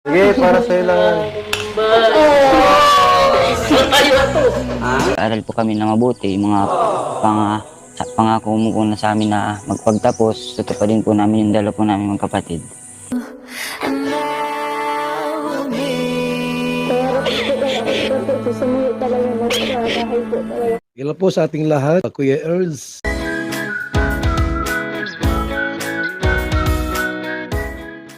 Sige, para sa'yo lang. Aral po kami na mabuti, mga pangako mo po na sa amin na magpagtapos, tutupadin po namin yung dalawa po namin magkapatid. Ilan po sa ating lahat, Kuya Earls.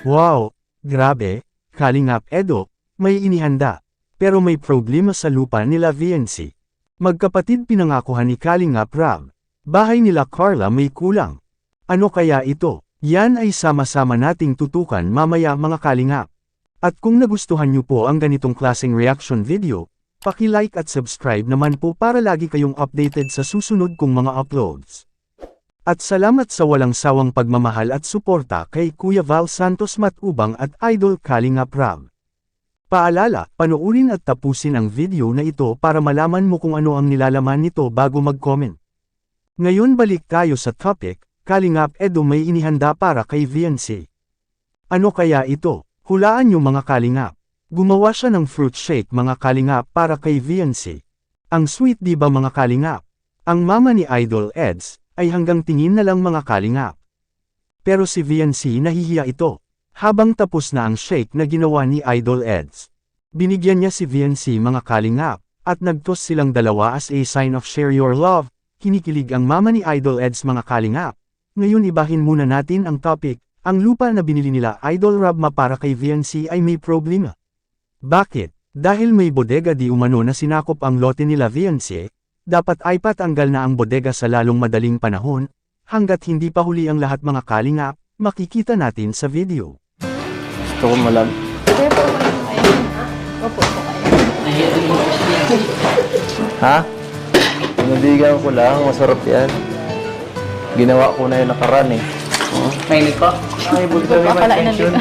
Wow! Grabe, Kalingap Edo, may inihanda. Pero may problema sa lupa nila VNC. Magkapatid pinangakuhan ni Kalingap Rab. Bahay nila Carla may kulang. Ano kaya ito? Yan ay sama-sama nating tutukan mamaya mga Kalingap. At kung nagustuhan nyo po ang ganitong klaseng reaction video, paki-like at subscribe naman po para lagi kayong updated sa susunod kong mga uploads. At salamat sa walang sawang pagmamahal at suporta kay Kuya Val Santos Matubang at Idol Kalingap Rab. Paalala, panoorin at tapusin ang video na ito para malaman mo kung ano ang nilalaman nito bago mag-comment. Ngayon balik tayo sa topic, Kalingap Edo may inihanda para kay VNC. Ano kaya ito? Hulaan nyo mga Kalingap. Gumawa siya ng fruit shake mga Kalingap para kay VNC. Ang sweet di ba mga Kalingap? Ang mama ni Idol Eds ay hanggang tingin na lang mga Kalingap. Pero si VNC nahihiya ito. Habang tapos na ang shake na ginawa ni Idol Eds. Binigyan niya si VNC mga Kalingap, at nagtos silang dalawa as a sign of share your love. Kinikilig ang mama ni Idol Eds mga Kalingap. Ngayon ibahin muna natin ang topic, ang lupa na binili nila Idol Rabma para kay VNC ay may problema. Bakit? Dahil may bodega di umano na sinakop ang lote nila VNC, dapat ay patanggal na ang bodega sa lalong madaling panahon, hanggat hindi pa huli ang lahat mga Kalingap, makikita natin sa video. Gusto ko malam. Ha? Pinabigan ko lang, masarap yan. Ginawa ko na yung nakaraan eh. Mainit ko? Ay, buti kami may pension.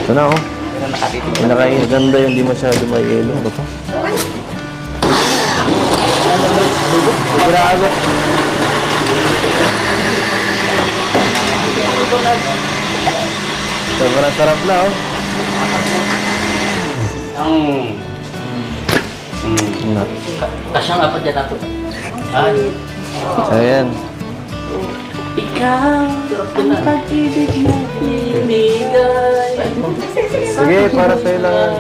Ito na oh. May nakain. Maganda yung di masyado may yelo. Ano to? Grabe. Sobrang sarap na oh. Kasyang apat yan ako. Ayan. Ikaw, ang pag-ibig na pinigay. Sige, para sa'yo lang.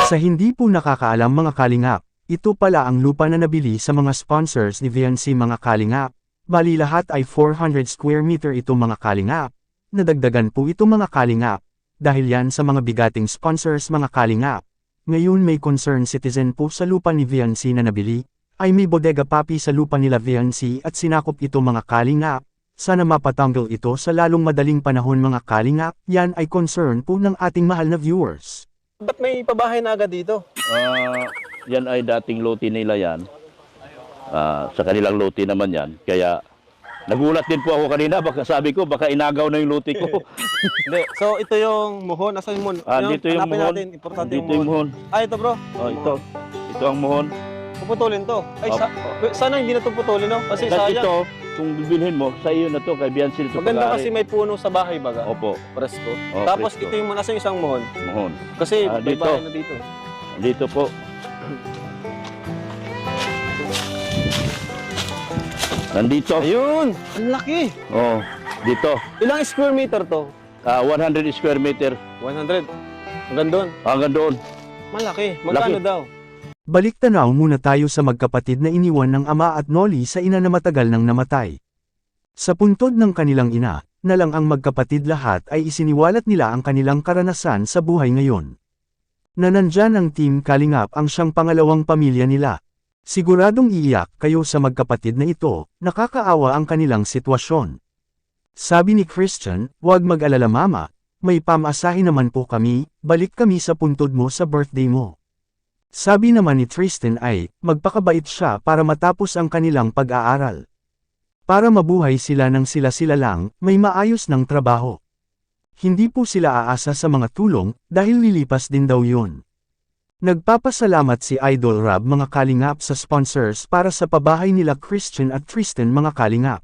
Sa hindi po nakakaalam mga Kalingap, ito pala ang lupa na nabili sa mga sponsors ni VNC mga Kalingap. Bali lahat ay 400 square meter ito mga Kalingap. Nadagdagan po ito mga Kalingap. Dahil yan sa mga bigating sponsors mga Kalingap. Ngayon may concerned citizen po sa lupa ni VNC na nabili, ay may bodega papi sa lupa nila VNC at sinakop ito mga Kalingap. Sana mapatanggal ito sa lalong madaling panahon mga Kalingap, yan ay concern po ng ating mahal na viewers. Ba't may pabahay na agad dito? Yan ay dating lote nila yan. Sa kanilang lote naman yan. Kaya nagulat din po ako kanina. Baka sabi ko, baka inagaw na yung lote ko. Hindi. So, ito yung muhon. Nasaan yung muhon? Dito yung Hanapin muhon. natin. Importante Dito yung muhon. Ito bro. Ito. Ito ang muhon. Puputulin to. Ay, sana hindi na ito putulin, no? Kasi Dahil sayang. ito, kung bibilhin mo, sa iyo na to, kay Biancy ito. Maganda kasi may puno sa bahay baga. Opo, Presko. Oh, Tapos presko. ito yung nasa isang muhon. muhon. Kasi may Dito. bahay na dito. Dito po. Nandito. Ayun! Ang laki! Oh, dito. Ilang square meter to? 100 square meter. 100. Hanggang doon. Hanggang doon. Malaki. Magkano Laki. daw? Balik tanaw muna tayo sa magkapatid na iniwan ng ama at noli sa ina na matagal nang namatay. Sa puntod ng kanilang ina, na lang ang magkapatid lahat ay isiniwalat nila ang kanilang karanasan sa buhay ngayon. Na nandyan ang Team Kalingap ang siyang pangalawang pamilya nila. Siguradong iiyak kayo sa magkapatid na ito, nakakaawa ang kanilang sitwasyon. Sabi ni Christian, "Huwag mag-alala mama, may pamasahe naman po kami, balik kami sa puntod mo sa birthday mo." Sabi naman ni Tristan ay, magpakabait siya para matapos ang kanilang pag-aaral. Para mabuhay sila ng sila-sila lang, may maayos ng trabaho. Hindi po sila aasa sa mga tulong, dahil lilipas din daw yun. Nagpapasalamat si Idol Rab mga Kalingap sa sponsors para sa pabahay nila Christian at Tristan mga Kalingap.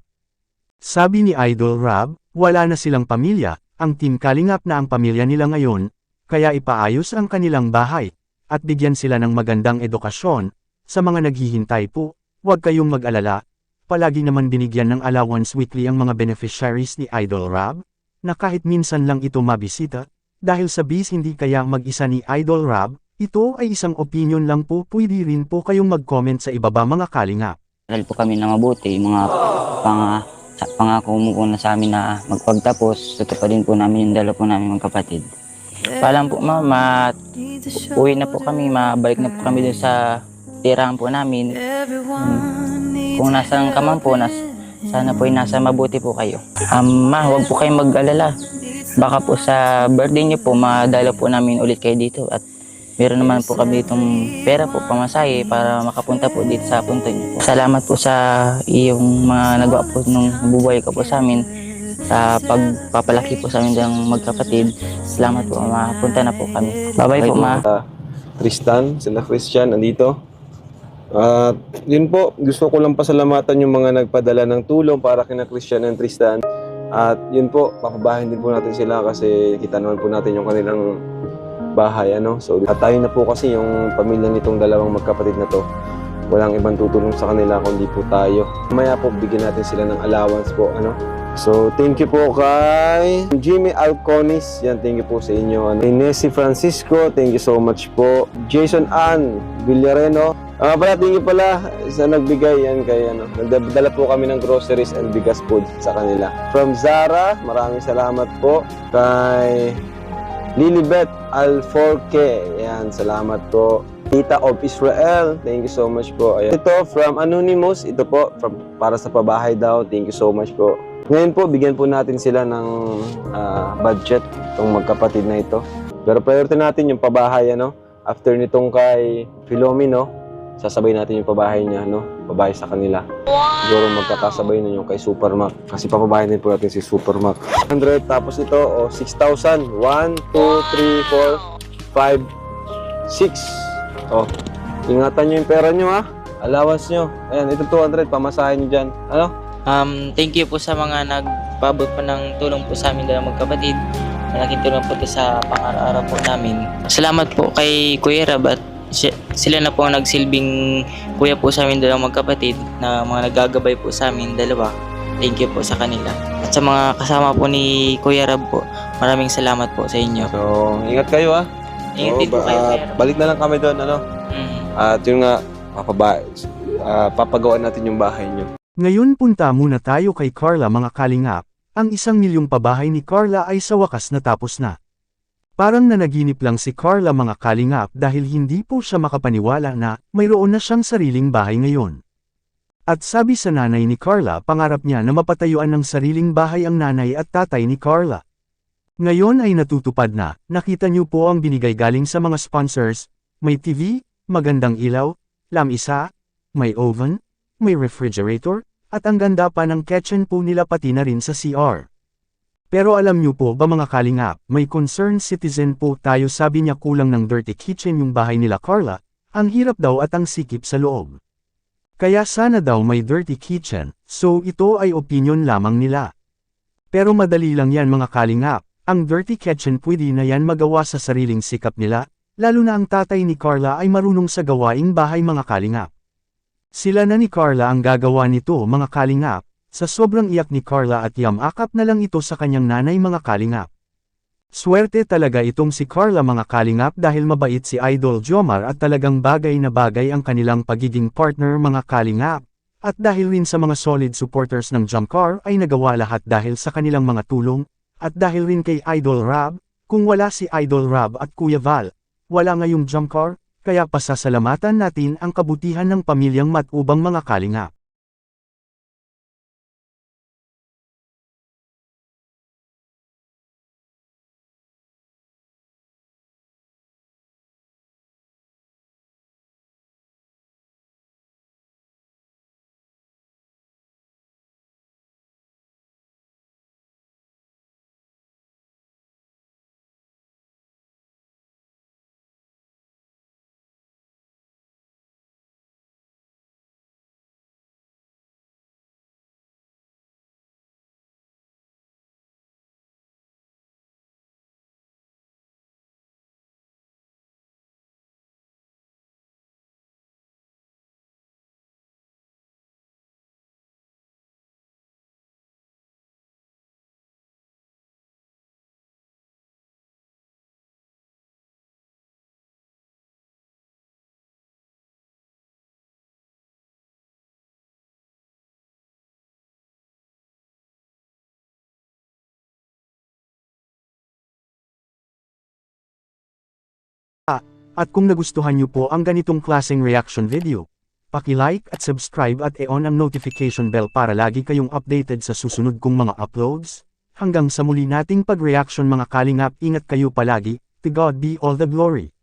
Sabi ni Idol Rob, wala na silang pamilya, ang Team Kalingap na ang pamilya nila ngayon, kaya ipaayos ang kanilang bahay, at bigyan sila ng magandang edukasyon. Sa mga naghihintay po, huwag kayong mag-alala, palagi naman binigyan ng allowance weekly ang mga beneficiaries ni Idol Rob, na kahit minsan lang ito mabisita, dahil sa bis hindi kaya mag-isa ni Idol Rob, ito ay isang opinion lang po, pwede rin po kayong mag-comment sa ibaba mga Kalingap. Aral po kami na mabuti, yung mga pangako mo po na sa amin na magpagtapos, tutupadin po namin yung dalawa po namin magkapatid. Paalam po mama, uwi na po kami, mabalik na po kami dun sa tirahan po namin. Kung nasaan ka man po, sana po ay nasa mabuti po kayo. Ma, huwag po kayong mag-alala. Baka po sa birthday niyo po, madala po namin ulit kayo dito at meron naman po kami ditong pera po, pamasahe para makapunta po dito sa punto niyo po. Salamat po sa iyong mga nagawa po nung bubuhay ka po sa amin, sa pagpapalaki po sa amin ng magkapatid. Salamat po, mapunta na po kami. Bye-bye po, ma. Tristan, sila Christian, andito. At yun po, gusto ko lang pasalamatan yung mga nagpadala ng tulong para kina Christian and Tristan. At yun po, papabahin din po natin sila kasi kita naman po natin yung kanilang bahay, ano. So, at tayo na po kasi yung pamilya nitong dalawang magkapatid na to. Walang ibang tutulong sa kanila kundi po tayo. Mamaya po, bigyan natin sila ng allowance po, ano. So, thank you po kay Jimmy Alconis. Yan, thank you po sa inyo. Nessie Francisco, thank you so much po. Jason Ann Villareno. Pala, thank you pala sa nagbigay yan kay ano. Nagdala po kami ng groceries and bigas food sa kanila. From Zara, maraming salamat po. Kay Lilibet Alforque, yan, salamat po. Tita of Israel, thank you so much po. Ayan. Ito from Anonymous, ito po para sa pabahay daw, thank you so much po. Ngayon po, bigyan po natin sila ng budget, itong magkapatid na ito. Pero priority natin yung pabahay, ano. After nitong kay Filomeno, sasabay natin yung pabahay niya, no? Pabahay sa kanila. Siguro magkakasabay na yung kay Supermac. Kasi papabahay din po natin si Supermac. 100, tapos ito, 6,000. 1, 2, 3, 4, 5, 6. Ingatan nyo yung pera nyo, ha? Allowance nyo. Ayan, ito 200, pamasahin nyo dyan. Ano? Thank you po sa mga nagpabot po ng tulong po sa amin dalawang magkapatid. Malaking tulong po ito sa pang-araw-araw po namin. Salamat po kay Kuya Rab at sila na po ang nagsilbing kuya po sa amin dalawang magkapatid na mga nagagabay po sa amin dalawa. Thank you po sa kanila. At sa mga kasama po ni Kuya Rab po, maraming salamat po sa inyo. So, ingat kayo, ha? Ingat din po kayo, Kuya Rab. Balik na lang kami doon, ano? At yun nga, papagawa natin yung bahay nyo. Ngayon punta muna tayo kay Carla mga Kalingap, ang 1 milyong pabahay ni Carla ay sa wakas natapos na. Parang nanaginip lang si Carla mga Kalingap dahil hindi po siya makapaniwala na mayroon na siyang sariling bahay ngayon. At sabi sa nanay ni Carla, pangarap niya na mapatayuan ng sariling bahay ang nanay at tatay ni Carla. Ngayon ay natutupad na, nakita niyo po ang binigay galing sa mga sponsors, may TV, magandang ilaw, lamisa, may oven, may refrigerator, at ang ganda pa ng kitchen po nila pati na rin sa CR. Pero alam niyo po ba mga Kalingap, may concerned citizen po tayo, sabi niya kulang ng dirty kitchen yung bahay nila Carla, ang hirap daw at ang sikip sa loob. Kaya sana daw may dirty kitchen, so ito ay opinion lamang nila. Pero madali lang yan mga Kalingap, ang dirty kitchen pwede na yan magawa sa sariling sikap nila, lalo na ang tatay ni Carla ay marunong sa gawaing bahay mga Kalingap. Sila na ni Carla ang gagawa nito mga Kalingap, sa sobrang iyak ni Carla at yamakap na lang ito sa kanyang nanay mga Kalingap. Swerte talaga itong si Carla mga Kalingap dahil mabait si Idol Jomar at talagang bagay na bagay ang kanilang pagiging partner mga Kalingap. At dahil rin sa mga solid supporters ng Jomcar ay nagawa lahat dahil sa kanilang mga tulong, at dahil rin kay Idol Rob, kung wala si Idol Rob at Kuya Val, wala ngayong Jomcar. Kaya pasasalamatan natin ang kabutihan ng pamilyang Matubang mga Kalingap. At kung nagustuhan niyo po ang ganitong klaseng reaction video, paki-like at subscribe at i-on ang notification bell para lagi kayong updated sa susunod kong mga uploads. Hanggang sa muli nating pag-reaction mga kalingap, ingat kayo palagi, to God be all the glory.